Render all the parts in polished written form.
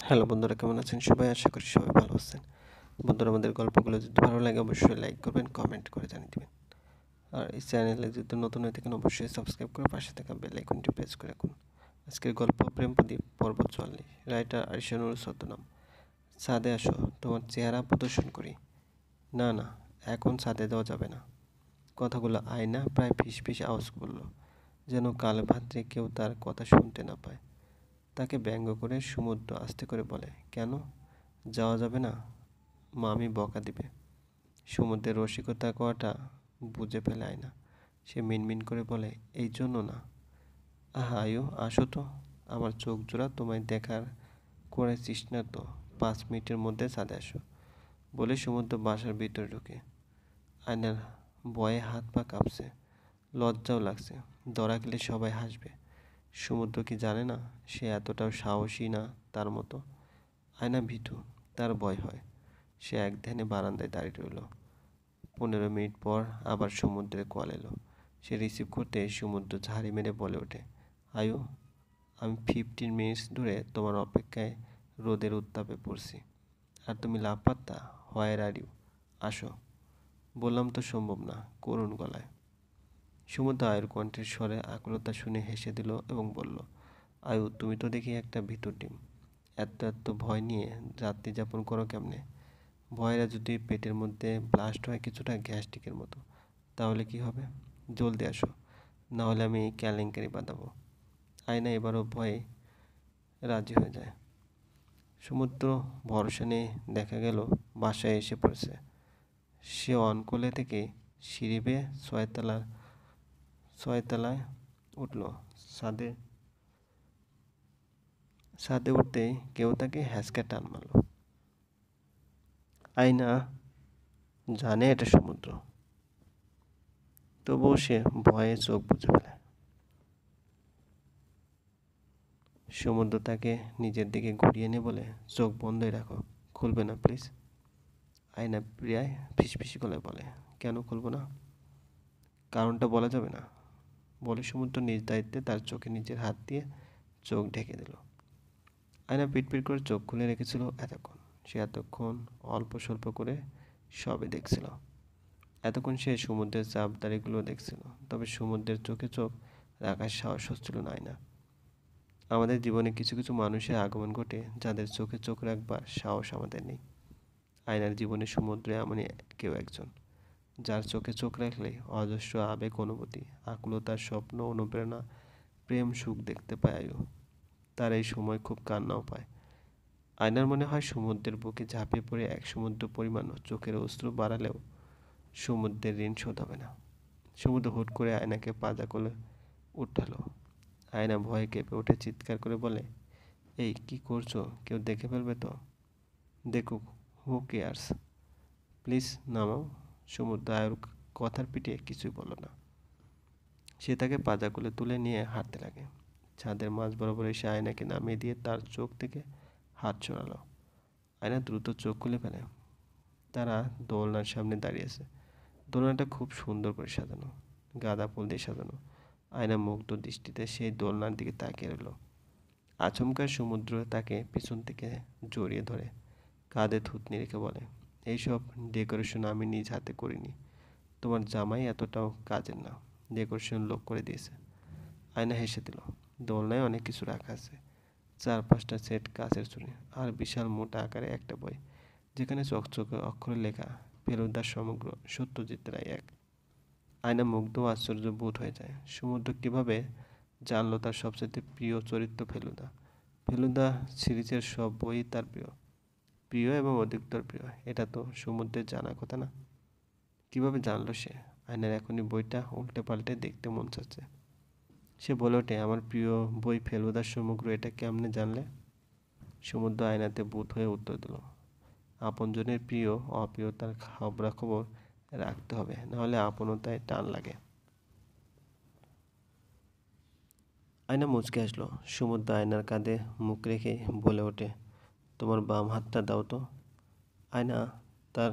Hello বন্ধুরা, কেমন আছেন সবাই? আশা করি সবাই ভালো আছেন। বন্ধুরা, আমাদের গল্পগুলো যদি ভালো লাগে অবশ্যই লাইক করবেন, কমেন্ট করে জানিয়ে দিবেন। আর এই চ্যানেলে যদি নতুন হয়ে থাকেন অবশ্যই সাবস্ক্রাইব করে পাশে থাকা বেল আইকনটি প্রেস করে রাখুন। আজকের গল্প প্রেম প্রদীপ পর্ব 44। রাইটার আরিশানুর ছদ্মনাম। ছাদে আসো, তোমার চেহারা প্রদর্শন করি। না না, এখন ছাদে দেওয়া যাবে না। কথাগুলো আয়না প্রায় ফিস ফিস আওয়াজ করল, যেন কাল ভাদ্রে কেউ তার কথা শুনতে না পায়। তাকে ব্যঙ্গ করে সমুদ্র আস্তে করে বলে, কেন যাওয়া যাবে না? মামি বকা দিবে। সমুদ্রের রসিকতা করাটা বুঝে ফেলে আয়না। সে মিনমিন করে বলে, এই জন্য না। আহা আয়ু, আসো তো। আমার চোখ জোড়া তোমায় দেখার করেছিস না তো। 5 মিনিটের মধ্যে ছাদে আসো। বলে সমুদ্র বাসার ভিতরে ঢুকে। আয়নার ভয়ে হাত পা কাঁপছে, লজ্জাও লাগছে। ধরা খেলে সবাই হাসবে। সমুদ্র কি জানে না সে এতটাও সাহসী না তার মতো? আয়না ভীতু, তার ভয় হয়। সে এক ধ্যানে বারান্দায় দাঁড়িয়ে রইল। 15 মিনিট পর আবার সমুদ্রের কল এলো। সে রিসিভ করতে সমুদ্র ঝাড়ি মেরে বলে ওঠে, আয়ু, আমি 15 মিনিটস ধরে তোমার অপেক্ষায় রোদের উত্তাপে পড়ছি, আর তুমি লাপাত্তা। হোয়ার আর ইউ? আসো। বললাম তো সম্ভব না, করুণ গলায়। সমুদ্র আয়ুর কণ্ঠের স্বরে আকুলতা শুনে হেসে দিল এবং বলল, আয়ু, তুমি তো দেখি একটা ভিতর ডিম। এত এত ভয় নিয়ে রাত্রি যাপন করো কেমনে? ভয়রা যদি পেটের মধ্যে ব্লাস্ট হয় কিছুটা গ্যাস্ট্রিকের মতো, তাহলে কি হবে? জলদি আসো, না হলে আমি কেলেঙ্কারি বাঁধাবো। আয়না এবারও ভয়ে রাজি হয়ে যায়। সমুদ্র ভরসা নিয়ে দেখা গেল বাসায় এসে পড়েছে। সে অনকোলে থেকে সিঁড়ি বেয়ে ছয়তলায় উঠল। ছাদে ছাদে উঠতেই কেউ তাকে হ্যাঁচকা টান মারল। আয়না জানে এটা সমুদ্র, তবুও সে ভয়ে চোখ বুজে ফেলে। সমুদ্র তাকে নিজের দিকে ঘুরিয়ে নিয়ে বলে, চোখ বন্ধই রাখো, খুলবে না প্লিজ। আয়না প্রিয়ায় ফিসফিস গলায় বলে, কেন খুলবো না? কারণটা বলা যাবে না। বলে সমুদ্র নিজ দায়িত্বে তার চোখে নিজের হাত দিয়ে চোখ ঢেকে দিল। আয়না পিটপিট করে চোখ খুলে রেখেছিল এতক্ষণ। সে এতক্ষণ অল্প স্বল্প করে সবে দেখছিল। এতক্ষণ সে সমুদ্রের চাপদারিগুলো দেখছিল, তবে সমুদ্রের চোখে চোখ রাখার সাহস হচ্ছিল না আয়নার। আমাদের জীবনে কিছু কিছু মানুষের আগমন ঘটে যাদের চোখে চোখ রাখবার সাহস আমাদের নেই। আয়নার জীবনে সমুদ্রে এমনই কেউ একজন, যার চোখে চোখ রাখলে অজস্র আবেগ, অনুভূতি, আকুলতার স্বপ্ন, অনুপ্রেরণা, প্রেম, সুখ দেখতে পায় আয়ু। তার এই সময় খুব কান্নাও পায়। আয়নার মনে হয় সমুদ্রের বুকে ঝাঁপিয়ে পড়ে এক সমুদ্র পরিমাণ চোখের অশ্রু বাড়ালেও সমুদ্রের ঋণ শোধ হবে না। সমুদ্র হুট করে আয়নাকে পাজা করে উঠালো। আয়না ভয়ে কেঁপে উঠে চিৎকার করে বলে, এই কি করছো? কেউ দেখে ফেলবে তো। দেখুক, হু কেয়ার্স। প্লিজ নামাও। সমুদ্র আয়ুর কথার পিঠে কিছুই বলল না। সে তাকে পাজা কোলে তুলে নিয়ে হাঁটতে লাগে। ছাদের মাঝ বরাবর এসে আয়নাকে নামিয়ে দিয়ে তার চোখ থেকে হাত সরালো। আয়না দ্রুত চোখ খুলে ফেলে। তারা দোলনার সামনে দাঁড়িয়ে আছে। দোলনাটা খুব সুন্দর করে সাজানো, গাঁদা ফুল দিয়ে সাজানো। আয়না মুগ্ধ দৃষ্টিতে সেই দোলনার দিকে তাকিয়ে রইল। আচমকা সমুদ্র তাকে পিছন থেকে জড়িয়ে ধরে কাঁধে থুতনি রেখে বলে, এইসব ডেকোরেশন আমি নিজ হাতে করিনি। তোমার জামাই এতটাও কাজের না, ডেকোরেশন লোক করে দিয়েছে। আয়না হেসে দিল। দোলনায় অনেক কিছু রাখা আছে, 4-5টা সেট কাচের চুড়ি, আর বিশাল মোটা আকারে একটা বই, যেখানে চকচকে অক্ষরে লেখা, ফেলুদার সমগ্র, সত্যজিৎ রায় 1। আয়না মুগ্ধ ও আশ্চর্য বোধ হয়ে যায়। সমুদ্র কিভাবে জানলো তার সবচেয়ে প্রিয় চরিত্র ফেলুদা? ফেলুদা সিরিজের সব বই তার প্রিয়, প্রিয় এবং অধিকতর প্রিয়। এটা তো সমুদ্রের জানার কথা না? কিভাবে জানলো সে? আয়নার এখনই বইটা উল্টে পাল্টে দেখতে মন চাচ্ছে। সে বলে ওঠে, আমার প্রিয় বই ফেলুদার সমগ্র, এটা কেমনে জানলে? সমুদ্র আয়নাতে ভূত হয়ে উত্তর দিল, আপনজনের প্রিয় অপ্রিয়তার খবরাখবর রাখতে হবে, নাহলে আপনতায় টান লাগে। আয়না মুচকে আসলো। সমুদ্র আয়নার কাঁধে মুখ রেখে বলে ওঠে, তোমার বাম হাতটা দাও তো। আয়না তার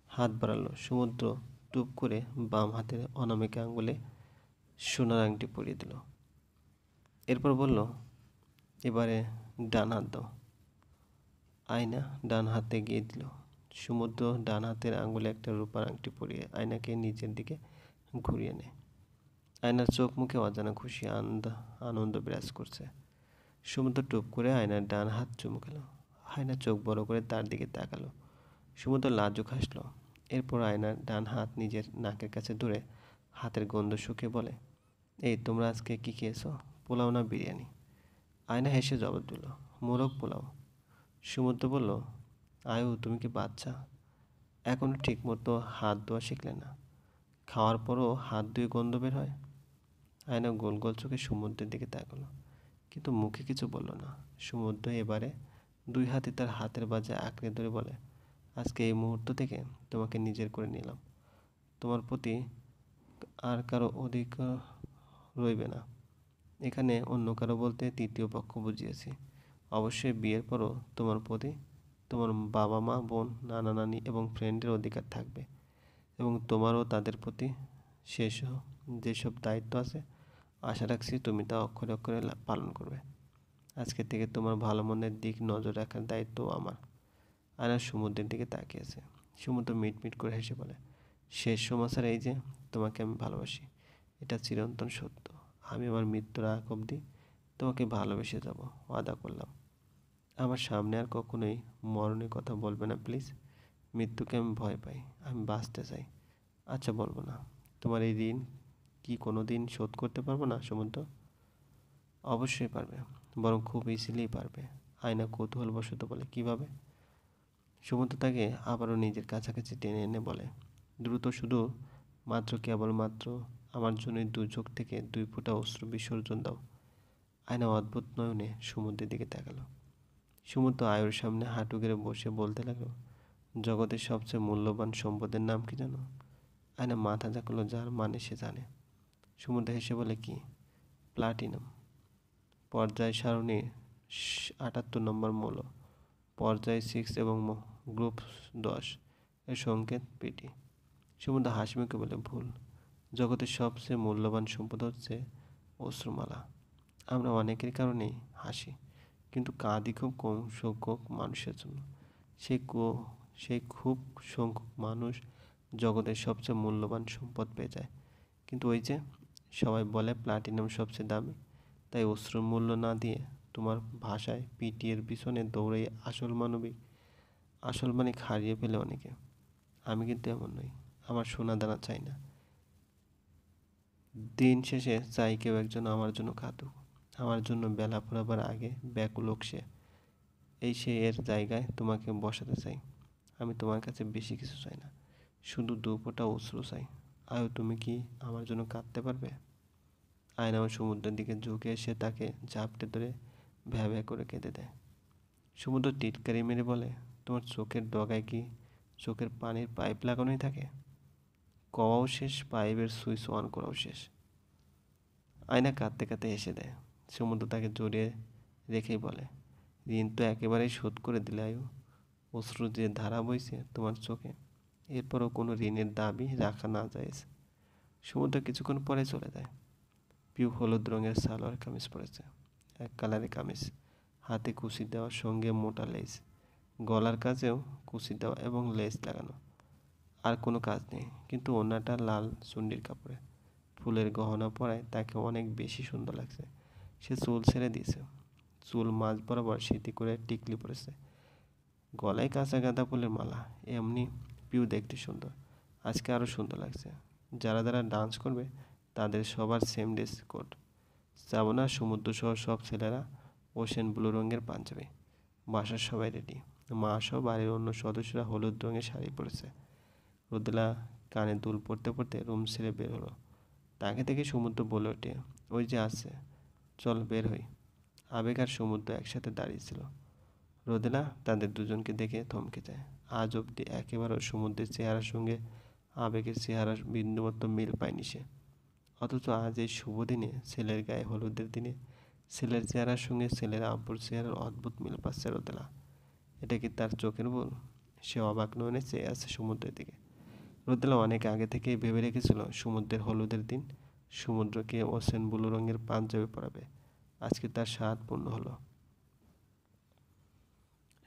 হাত বাড়ালো। সমুদ্র টুপ করে বাম হাতের অনামিকা আঙুলে সোনার আংটি পরিয়ে দিল। এরপর বলল, এবারে ডান হাত দাও। আয়না ডান হাতে এগিয়ে দিল। সমুদ্র ডান হাতের আঙুলে একটা রূপার আংটি পরিয়ে আয়নাকে নিজের দিকে ঘুরিয়ে নেয়। আয়নার চোখ মুখে অজানা খুশি আনন্দ বিরাজ করছে। সমুদ্র টুপ করে আয়নার ডান হাত চুমু খেল। আয়না চোখ বড় করে তার দিকে তাকালো। সমুদ্র লাজুক হাসলো। এরপর আয়নার ডান হাত নিজের নাকের কাছে ধরে হাতের গন্ধ শুকে বলে, এই তোমরা আজকে কি খেয়েছো? পোলাও না বিরিয়ানি? আয়না হেসে জবাব দিল, মোরগ পোলাও। সমুদ্র বলল, আয়ু তুমি কি বাচ্চা? এখনো ঠিক মতো হাত ধোয়া শিখলে না? খাওয়ার পরও হাত ধুয়ে গন্ধ বের হয়? আয়না গোল গোল চোখে সমুদ্রের দিকে তাকালো, কিন্তু মুখে কিছু বলল না। সমুদ্র এবারে দুই হাতে তার হাতের বাজে আঁকড়ে ধরে বলে, আজকে এই মুহূর্ত থেকে তোমাকে নিজের করে নিলাম। তোমার প্রতি আর কারো অধিকার রইবে না। এখানে অন্য কারো বলতে তৃতীয় পক্ষ বুঝিয়েছি। অবশ্যই বিয়ের পরও তোমার প্রতি তোমার বাবা মা বোন নানা নানি এবং ফ্রেন্ডের অধিকার থাকবে, এবং তোমারও তাদের প্রতি শেষ যেসব দায়িত্ব আছে আশা রাখছি তুমি তা অক্ষরে অক্ষরে পালন করবে। আজকে থেকে তোমার ভালো মনের দিক নজর রাখার দায়িত্বও আমার। আয়না সমুদ্রের দিকে তাকিয়েছে। সমুদ্র মিটমিট করে হেসে বলে, শেষ সমাচার এই যে তোমাকে আমি ভালোবাসি। এটা চিরন্তন সত্য। আমি আমার মৃত্যুর আগ অবধি তোমাকে ভালোবেসে যাব, ওয়াদা করলাম। আমার সামনে আর কখনোই মরণের কথা বলবে না প্লিজ। মৃত্যুকে আমি ভয় পাই, আমি বাঁচতে চাই। আচ্ছা বলবো না। তোমার এই ঋণ কি কোনো দিন শোধ করতে পারবো না সমুদ্র? অবশ্যই পারবে, বরং খুব ইজিলি পারবে। আয়না কৌতূহলবশত বলে, কিভাবে? সমুদ্র তাকে আবারও নিজের কাছাকাছি টেনে এনে বলে, দ্রুত, শুধু কেবলমাত্র আমার জন্য দু চোখ থেকে 2 ফোঁটা অশ্রু বিসর্জন দাও। আয়না অদ্ভুত নয়নে সমুদ্রের দিকে তাকালো। সমুদ্র আয়ুর সামনে হাঁটু গেড়ে বসে বলতে লাগলো, জগতের সবচেয়ে মূল্যবান সম্পদের নাম কি জানো? আয়না মাথা ঝাঁকালো, যার মানে সে জানে। সমুদ্র হেসে বলে, কি? প্লাটিনাম। পর্যায় সারণীর 78 নম্বর মৌল, পর্যায় 6 এবং গ্রুপ 10 এর সংকেত পিটি। সমুদ্র হাসিমুখে বলে, ভুল। জগতের সবচেয়ে মূল্যবান সম্পদ হচ্ছে অশ্রুমালা। আমরা অনেকের কারণেই হাসি, কিন্তু কাঁদি খুব কম সংখ্যক মানুষের জন্য। সেই খুব সংখ্যক মানুষ জগতের সবচেয়ে মূল্যবান সম্পদ পেয়ে যায়। কিন্তু ওই যে সবাই বলে প্লাটিনাম সবচেয়ে দামি, তাই অশ্রুর মূল্য না দিয়ে তোমার ভাষায় পিটি এর পিছনে দৌড়ে আসল মানিক হারিয়ে ফেলে অনেকে। আমি কিন্তু এমন নই। আমার সোনা দানা চাই না। দিন শেষে চাই কেউ একজন আমার জন্য কাঁদুক, আমার জন্য বেলা পড়াবার আগে ব্যাকুল হোক সে। সে এর জায়গায় তোমাকে বসাতে চাই। আমি তোমার কাছে বেশি কিছু চাই না, শুধু 2 ফোঁটা অশ্রু চাই। আয়ো, তুমি কি আমার জন্য কাঁদতে পারবে? আয়নাও সমুদ্রের দিকে ঝুঁকে এসে তাকে ঝাপটে ধরে ভ্যা ভ্যা করে কেঁদে দেয়। সমুদ্র টিটকারি মেরে বলে, তোমার চোখের ডগায় কি চোখের পানির পাইপ লাগানোই থাকে? কওয়াও শেষ, পাইপের সুইচ অন করাও শেষ। আয়না কাঁদতে কাঁদতে হেসে দেয়। সমুদ্র তাকে জড়িয়ে রেখেই বলে, ঋণ তো একেবারেই শোধ করে দিলে আয়ু। অশ্রু যে ধারা বইছে তোমার চোখে, এরপরও কোনো ঋণের দাবি রাখা না যায়। সমুদ্র কিছুক্ষণ পরে চলে যায়। পিউ হলুদ রঙের সালোয়ার কামিজ পরেছে, এক কালারের কামিজ, হাতে কুচি দেওয়ার সঙ্গে মোটা লেস, গলার কাছেও কুচি দেওয়া এবং লেস লাগানো। আর কোনো কাজ নেই, কিন্তু ওড়নাটা লাল চুন্ডির কাপড়ে ফুলের গহনা পরায় তাকে অনেক বেশি সুন্দর লাগছে। সে চুল ছেড়ে দিয়েছে, চুল মাঝ বরাবর সিঁথি করে টিকলি পরেছে, গলায় কাঁচা গাঁদা ফুলের মালা। এমনি পিউ দেখতে সুন্দর, আজকে আরও সুন্দর লাগছে। যারা যারা ডান্স করবে তাদের সবার সেম ড্রেস কোড। শ্রাবণা, সমুদ্র সহ সব ছেলেরা ওশেন ব্লু রঙের পাঞ্জাবি। বাসার সবাই রেডি। মা সহ বাড়ির অন্য সদস্যরা হলুদ রঙের শাড়ি পরেছে। রোদেলা কানে দুল পড়তে পড়তে রুম ছেড়ে বের হলো। তাকে দেখে সমুদ্র বলে ওঠে, ওই যে আছে, চল বের হই। আবেগ আর সমুদ্র একসাথে দাঁড়িয়েছিল। রোদেলা তাদের দুজনকে দেখে থমকে যায়। আজ অবধি একেবারেও সমুদ্রের চেহারার সঙ্গে আবেগের চেহারার বিন্দুমাত্র মিল পায়নি সে। অথচ আজ এই শুভ দিনে, ছেলের গায়ে হলুদের দিনে, ছেলের চেহারার সঙ্গে ছেলের আব্বুর চেহারার অদ্ভুত মিল পাচ্ছে রোদেলা। এটা কি তার চোখের ভুল? সে অবাক নয়নে চেয়ে আছে সমুদ্রের দিকে। রোদেলা অনেক আগে থেকেই ভেবে রেখেছিল সমুদ্রের হলুদের দিন সমুদ্রকে ওশেন ব্লু রঙের পাঞ্জাবি পরাবে। আজকে তার স্বাদ পূর্ণ হলো।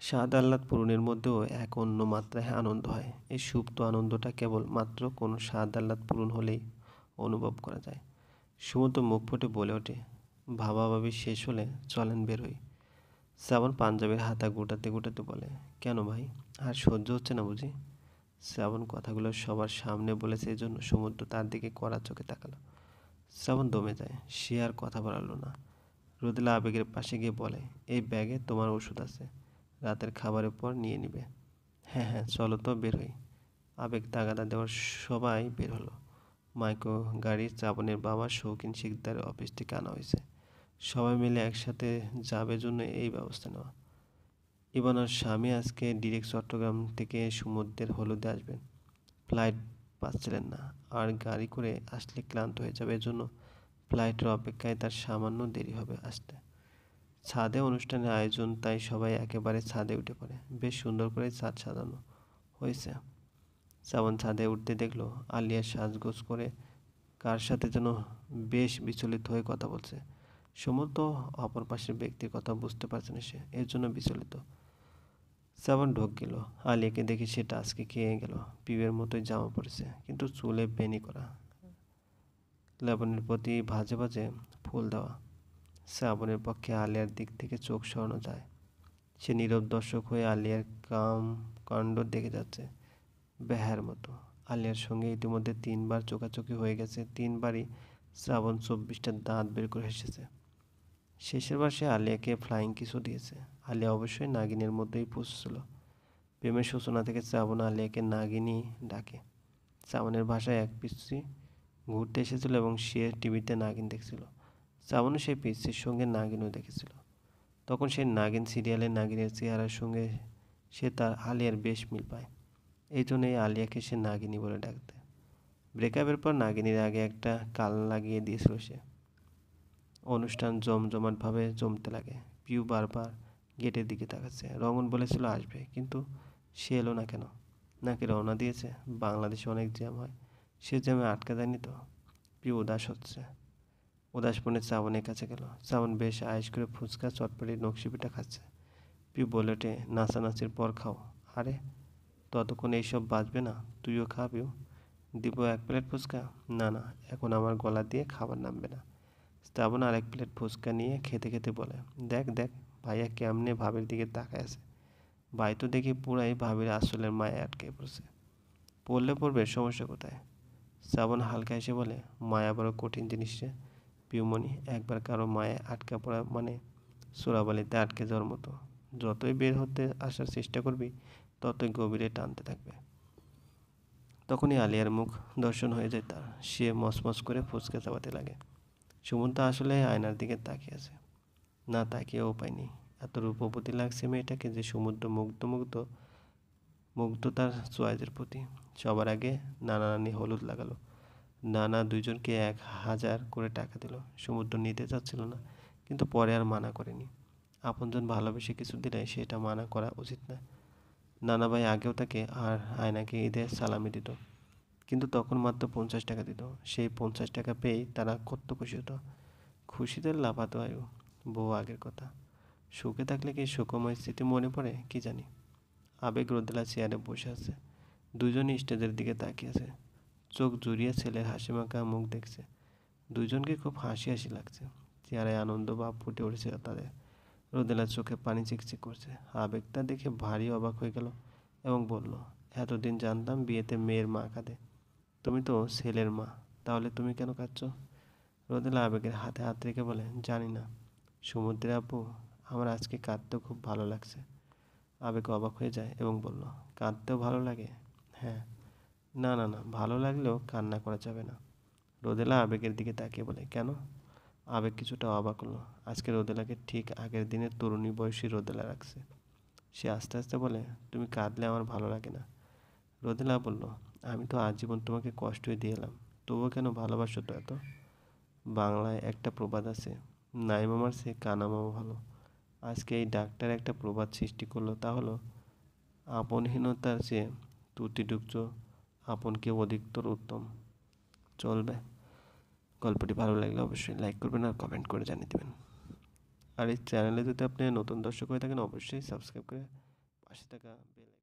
স্বাদ আহ্লাদ পূরণের মধ্যেও এক অন্য মাত্রায় আনন্দ হয়। এই সুপ্ত আনন্দটা কেবল মাত্র কোনো স্বাদ আহ্লাদ পূরণ হলেই অনুভব করা যায়। সমুদ্র মুখ ফুটে বলে ওঠে, ভাবাভাবি শেষ হলে চলেন বেরোই। শ্রাবণ পাঞ্জাবির হাতা গোটাতে গোটাতে বলে, কেন ভাই, আর সহ্য হচ্ছে না বুঝি? শ্রাবণ কথাগুলো সবার সামনে বলেছে, এই জন্য সমুদ্র তার দিকে কড়া চোখে তাকালো। শ্রাবণ দমে যায়, সে আর কথা বাড়ালো না। রোদেলা আবেগের পাশে গিয়ে বলে, এই ব্যাগে তোমার ওষুধ আছে, রাতের খাবারের পর নিয়ে নিবে। হ্যাঁ হ্যাঁ, চলো তো বেরোই। আবেগ তাগাদা দেওয়ার সবাই বের হলো। মাইক্রো গাড়ি শ্রাবণের বাবা শৌখিন শিকদারের অফিস থেকে আনা হয়েছে। সবাই মিলে একসাথে যাবে জন্য এই ব্যবস্থা নেওয়া। ইবানার স্বামী আজকে ডিরেক্ট চট্টগ্রাম থেকে সমুদ্রের হলুদে আসবেন। ফ্লাইট পাচ্ছিলেন না, আর গাড়ি করে আসলে ক্লান্ত হয়ে যাবে, এজন্য ফ্লাইটের অপেক্ষায় তার সামান্য দেরি হবে আসতে। ছাদে অনুষ্ঠানের আয়োজন, তাই সবাই একেবারে ছাদে উঠে পড়ে। বেশ সুন্দর করে ছাদ সাজানো হয়েছে। শ্রাবণ ছাদে উঠতে দেখলো আলিয়া সাজগোজ করে কার সাথে যেন বেশ বিচলিত হয়ে কথা বলছে। সমুদ্র অপর পাশের ব্যক্তির কথা বুঝতে পারছে না সে, এর জন্য বিচলিত। শ্রাবণ ঢোক গেল। আলিয়াকে দেখে সে টাচকে খেয়ে গেল। পিউয়ের মতোই জামা পড়েছে, কিন্তু চুলে বেনি করা, লবণের প্রতি ভাজে ভাজে ফুল দেওয়া। শ্রাবণের পক্ষে আলিয়ার দিক থেকে চোখ সরানো যায়। সে নীরব দর্শক হয়ে আলিয়ার কাণ্ড দেখে যাচ্ছে বেহার মতো। আলিয়ার সঙ্গে ইতিমধ্যে 3বার চোখাচোখি হয়ে গেছে। 3বারই শ্রাবণ 24টা দাঁত বের করে হেসেছে। শেষের বার সে আলিয়াকে ফ্লাইং কিসও দিয়েছে। আলিয়া অবশ্যই নাগিনের মধ্যেই পুষছিল। প্রেমের সূচনা থেকে শ্রাবণ আলিয়াকে নাগিনী ডাকে। শ্রাবণের ভাষায় এক পিসি ঘুরতে এসেছিল এবং সে টিভিতে নাগিন দেখছিল। শ্রাবণও সেই পিসির সঙ্গে নাগিনও দেখেছিল। তখন সেই নাগিন সিরিয়ালের নাগিনের চেহারার সঙ্গে সে তার আলিয়ার বেশ মিল পায়। এই জন্যই আলিয়াকে সে নাগিনী বলে ডাকতে। ব্রেকআপের পর নাগিনীর আগে একটা কাল লাগিয়ে দিয়েছিল সে। অনুষ্ঠান জমজমাটভাবে জমতে লাগে। পিউ বারবার গেটের দিকে তাকাচ্ছে। রঙন বলেছিল আসবে, কিন্তু সে এলো না কেন? নাকি রওনা দিয়েছে? বাংলাদেশে অনেক জ্যাম হয়, সে জ্যামে আটকা যায়নি তো? পিউ উদাস হচ্ছে। উদাস মনে শ্রাবণের কাছে গেল। শ্রাবণ বেশ আয়েশ করে ফুচকা চটপটি নকশি পিঠা খাচ্ছে। পিউ বলে ওঠে, নাচানাচির পর খাও। আরে, ততক্ষণ এইসব বাজবে না, তুইও খা পিউ। দিব 1 প্লেট ফুচকা? না না, এখন আমার গলা দিয়ে খাবার নামবে না। শ্রাবণ আর 1 প্লেট ফুচকা নিয়ে খেতে খেতে বলে, দেখ দেখ ভাইয়া কেমনে ভাবির দিকে তাকায় আছে। ভাই তো দেখি পুরাই ভাবির আসলের মায়ে আটকে পড়ছে। পড়লে পড়বে, সমস্যা কোথায়? শ্রাবণ হালকা এসে বলে, মায়া বড় কঠিন জিনিস রে পিউমণি। একবার কারো মায়ে আটকা পড়া মানে চোরাবালিতে আটকে যাওয়ার মতো। যতই বের হতে আসার চেষ্টা করবি, ততই গভীরে টানতে থাকবে। তখনই আলিয়ার মুখ দর্শন হয়ে যায় তার। সে মচমচ করে ফুচকা চাবাতে লাগে। সুমন্ত আসলে আয়নার দিকে তাকিয়ে আছে। না তাকিয়েও উপায় নেই। এত রূপবতী লাগছে মেয়েটাকে যে সমুদ্র মুগ্ধ মুগ্ধ মুগ্ধ তার চয়েসের প্রতি। সবার আগে নানা নানি হলুদ লাগালো। নানা দুইজনকে 1000 করে টাকা দিল। সমুদ্র নিতে চাচ্ছিল না, কিন্তু পরে আর মানা করেনি। আপনজন ভালোবেসে কিছু দিলে সেটা মানা করা উচিত না। নানা ভাই আগেও তাকে আর আয়নাকে ঈদের সালামি দিত, কিন্তু তখন মাত্র 50 টাকা দিত। সেই 50 টাকা পেয়েই তারা কত খুশি হতো। খুশিতে লাফাতো আয়ু। বউ আগের কথা। সুখে থাকলে কি সুখময় স্মৃতি মনে পড়ে কি জানি। আবেগ রোদেলা চেয়ারে বসে আছে। দুজনই স্টেজের দিকে তাকিয়ে আছে। চোখ জুড়িয়ে ছেলের হাসিমাখা মুখ দেখছে। দুজনকে খুব হাসি হাসি লাগছে। চেহারায় আনন্দ ভাব ফুটে উঠেছে তাদের। রোদেলার চোখে পানি চিকচিক করছে। আবেগটা দেখে ভারী অবাক হয়ে গেল এবং বলল, এতদিন জানতাম বিয়েতে মেয়ের মা কাঁদে, তুমি তো ছেলের মা, তাহলে তুমি কেন কাঁদছো? রোদেলা আবেগের হাতে হাত রেখে বলে, জানি না সমুদ্রে আপু, আমার আজকে কাঁদতেও খুব ভালো লাগছে। আবেগ অবাক হয়ে যায় এবং বলল, কাঁদতেও ভালো লাগে? হ্যাঁ। না না না, ভালো লাগলেও কান্না করা যাবে না। রোদেলা আবেগের দিকে তাকিয়ে বলে, কেন? আবেগ কিছুটা অবাক হলো। আজকে রোদেলাকে ঠিক আগের দিনের তরুণী বয়সী রোদেলা রাখছে। সে আস্তে আস্তে বলে, তুমি কাঁদলে আমার ভালো লাগে না। রোদেলা বলল, আমি তো আজীবন তোমাকে কষ্টই দিয়ে এলাম, তবুও কেন ভালোবাসো তো এত? বাংলায় একটা প্রবাদ আছে, নাই মামার চেয়ে কানা মামা ভালো। আজকে এই ডাক্তার একটা প্রবাদ সৃষ্টি করলো, তা হলো, আপনহীনতার চেয়ে ত্রুটিটুচ্ছ আপনকে অধিকতর উত্তম। চলবে? গল্পটি ভালো লাগলে অবশ্যই লাইক করবেন আর কমেন্ট করে জানিয়ে দেবেন। আর এই চ্যানেলে যদি আপনি নতুন দর্শক হয়ে থাকেন, অবশ্যই সাবস্ক্রাইব করে পাশে থাকা বেল